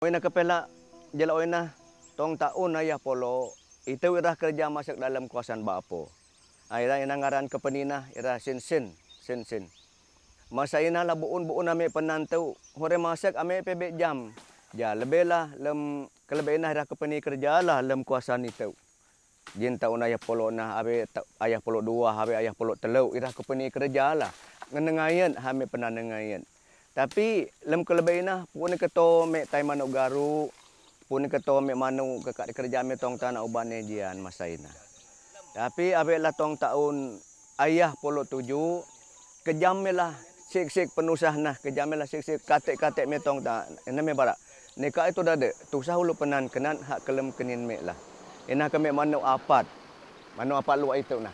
Oina kepela jela oina tong tahun ayah polo itu irah kerja masuk dalam kawasan Bapo. Ira ina ngaran kepenina ira sin. Masa ina lah buun ame penantau hore masak ame pebek jam. Ja lebih lah lem kelebih ina ira kepeni kerja lah lem kawasan itu. Jin tahun ayah polo nah abe ayah polo 2 abe ayah polo 3 ira kepeni kerja lah. Ngenengayan ame pernah nengayan. Tapi lem kelebihna pun keto mek tai manuk garu, pun keto mek manuk kekak kerja mek tong tanah uban jian masa ina. Tapi abe lah tong tahun ayah polo 7 kejam lah sik penusah nah kejam lah sik katek mek tong ta ina mek barak. Neka itu dah de tusah ulu kenan hak kelem kenin mek lah. Ina ke mek manuk apat. Manuk apat luak itu nah.